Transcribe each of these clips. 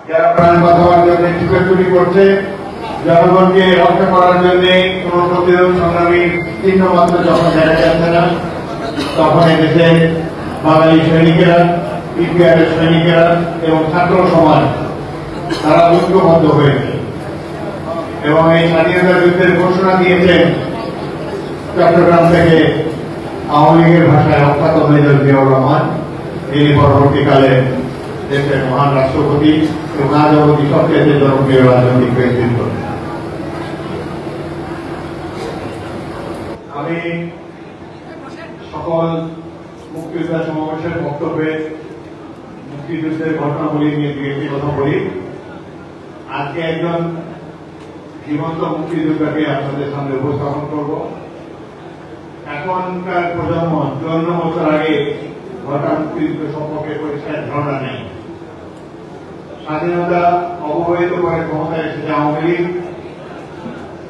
যারা প্রাণ বাঁচাবার জন্য চুরি করছে, জনগণকে রক্ষা করার জন্য কোন প্রতিরোধ সংগ্রামীর চিহ্ন মাত্র যখন দেখা যাচ্ছে না, তখন এদেশে বাঙালি সৈনিকেরা, ইপিআরের সৈনিকেরা এবং ছাত্র সমাজ তারা ঐক্যবদ্ধ হয়েছে এবং এই স্বাধীনতা যুদ্ধের ঘোষণা দিয়েছেন চট্টগ্রাম থেকে আওয়ামী লীগের ভাষায় অখ্যাত মেজর জিয়াউর রহমান, যিনি পরবর্তীকালে দেশের মহান রাষ্ট্রপতি এবং আজ অবধি সবচেয়ে জনপ্রিয় রাজনৈতিক ব্যক্তিত্ব। আমি সকল মুক্তিযোদ্ধা সমাবেশের বক্তব্যে মুক্তিযুদ্ধের ঘটনাগুলি নিয়ে দু একটি কথা বলি। আজকে একজন জীবন্ত মুক্তিযোদ্ধাকে আপনাদের সামনে উপস্থাপন করব। এখনকার প্রজন্ম 54 বছর আগে ঘটা মুক্তিযুদ্ধ সম্পর্কে পরিষ্কার ধারণা নেই। স্বাধীনতা অবহেলিত করে ক্ষমতায় এসেছে আওয়ামী লীগ।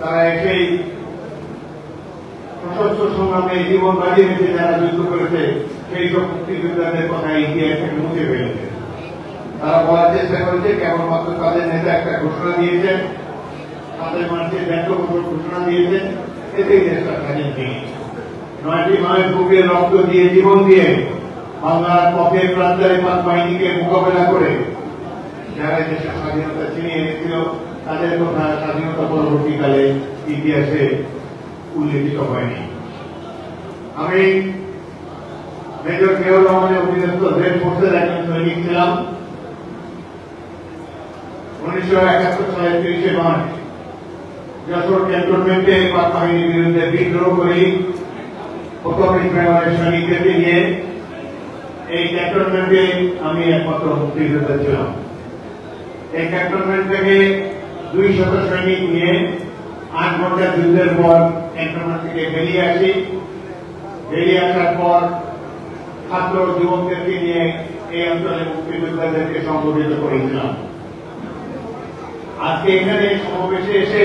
তারা এসেই সশস্ত্র সংগ্রামে জীবন বাজি রেখে যারা যুদ্ধ করেছে সেই সব মুক্তিযোদ্ধাদের কথা ইতিহাস থেকে মুছে ফেলেছে। তারা বলার চেষ্টা করেছে কেবলমাত্র তাদের নেতা একটা ঘোষণা দিয়েছেন, তাদের মানুষের ব্যক্তিগত ঘোষণা দিয়েছেন, এতেই দেশটা স্বাধীন নেই। 9টি মায়ের বুকে রক্ত দিয়ে জীবন দিয়ে বাংলার পথে প্রান্তরে পাক বাহিনীকে মোকাবেলা করে যারা দেশের স্বাধীনতা ছিনিয়ে এনেছিল তাদের কথা স্বাধীনতা পরবর্তীকালে ইতিহাসে উল্লেখিত হয়নি। আমি মেজর জিয়াউর রহমানের অধীনস্থ জেড ফোর্সের একজন সৈনিক ছিলাম। 1971 সালের 30 মার্চ যশোর ক্যান্টনমেন্টে পাক বাহিনীর বিরুদ্ধে বিদ্রোহ করি প্রথম ইসলামের সৈনিকদেরকে নিয়ে। এই ক্যান্টনমেন্টে আমি একমাত্র মুক্তিযোদ্ধা ছিলাম। এই ক্যান্টনমেন্ট থেকে 200 সৈনিক নিয়ে 8 ঘন্টা যুদ্ধের পর ক্যান্টনমেন্ট থেকে বেরিয়ে আসি। বেরিয়ে আসার পর ছাত্র যুবকদেরকে নিয়ে এই অঞ্চলে মুক্তিযোদ্ধাদেরকে সংগঠিত করেছিলাম। আজকে এখানে সমাবেশে এসে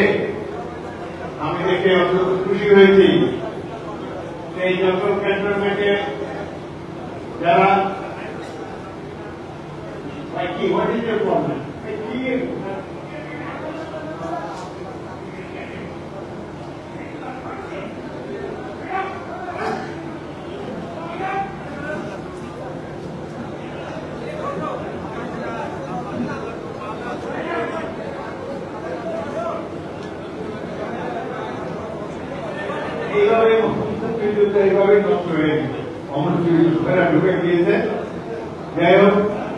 আমি দেখে অত্যন্ত খুশি হয়েছি এই যশোর ক্যান্টনমেন্টে যারা কি হোয়াট ইজ দ্য প্রবলেম এইভাবে নষ্ট হয়ে গেছে, অমর ঢুকে গিয়েছে। যাই হোক,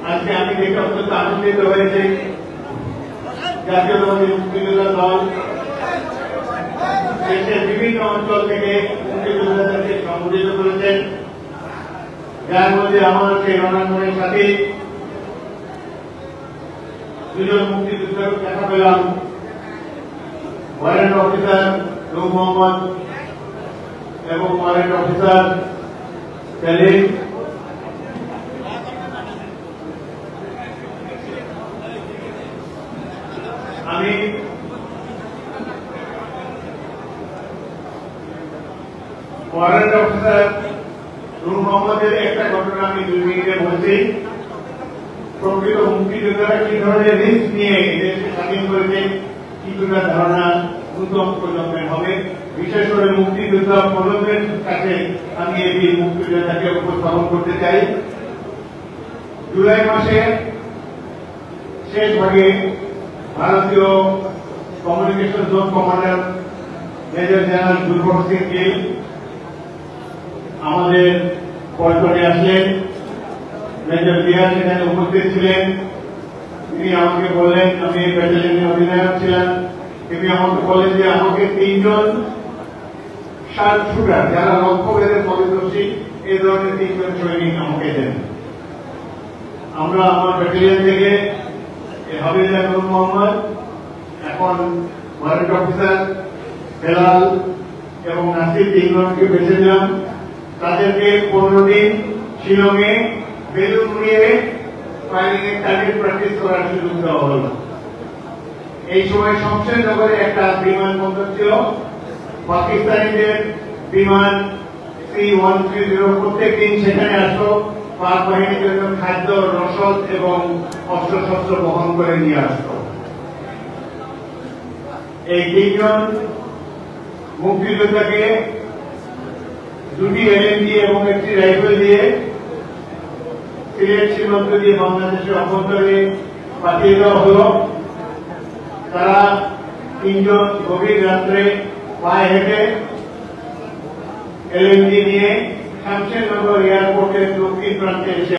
আজকে আমি দেখে অত্যন্ত আনন্দিত হয়েছি জাতীয়তাবাদী মুক্তিযোদ্ধা দল দেশের বিভিন্ন অঞ্চল থেকে মুক্তিযোদ্ধাদেরকে সংগঠিত করেছেন, যার মধ্যে আমার সেই রণাঙ্গনের সাথে 2 জন মুক্তিযোদ্ধার দেখা পেলাম। ওয়ারেন্ট অফিসার নূর মোহাম্মদ এবং ওয়ারেন্ট অফিসার সেলিম। আমি ওয়ারেন্ট অফিসার নূর মোহাম্মদের একটা ঘটনা আমি 2 মিনিটে বলছি। প্রকৃত মুক্তিযোদ্ধারা কি ধরনের রিস্ক নিয়ে দেশকে স্বাধীন করেছে কিছুটা ধারণা নূতন প্রজন্মের হবে। বিশেষ করে মুক্তিযোদ্ধা প্রজন্মের কাছে আমি এই মুক্তিযোদ্ধাকে উপস্থাপন করতে চাই। জুলাই মাসের শেষ ভাগে ভারতীয় communication zone commander major general দুর্গম সিং গিল আমাদের পল্টনে আসলেন। মেজর জিয়া সেখানে উপস্থিত ছিলেন। তিনি আমাকে বললেন, আমি এই ব্যাটালিয়নের অধিনায়ক ছিলাম, তিনি আমাকে বলেন যে আমাকে 3 জন শার্প শুটার যারা লক্ষ্যভেদে পরিদর্শী এই ধরনের 3 জন সৈনিক আমাকে দেন। আমরা আমার ব্যাটালিয়ন থেকে হাবিবুল্লাহ নূর মোহাম্মদ, এখন ওয়ারেন্ট অফিসার বেলাল এবং নাসির 3 জনকে বেছে দিলাম। তাদেরকে 15 দিন শিলংয়ে বেলুন উড়িয়ে ফায়ারিং এর টার্গেট প্র্যাকটিস করার সুযোগ দেওয়া হল। এই সময় শমশেরনগরে একটা বিমানবন্দর ছিল। পাকিস্তানিদের বিমান C-130 প্রত্যেক দিন সেখানে আসতো পাক বাহিনীর জন্য খাদ্য, রসদ এবং অস্ত্রশস্ত্র বহন করে নিয়ে আসত। এই তিনজন মুক্তিযোদ্ধাকে দুটি এলএমজি এবং একটি রাইফেল দিয়ে সিলেট সীমান্ত দিয়ে বাংলাদেশের অভ্যন্তরে পাঠিয়ে দেওয়া হল। তারা তিনজন গভীর রাত্রে পায়ে হেঁটে এলএমজি নিয়ে শামশেরনগর এয়ারপোর্টের দক্ষিণ প্রান্তে এসে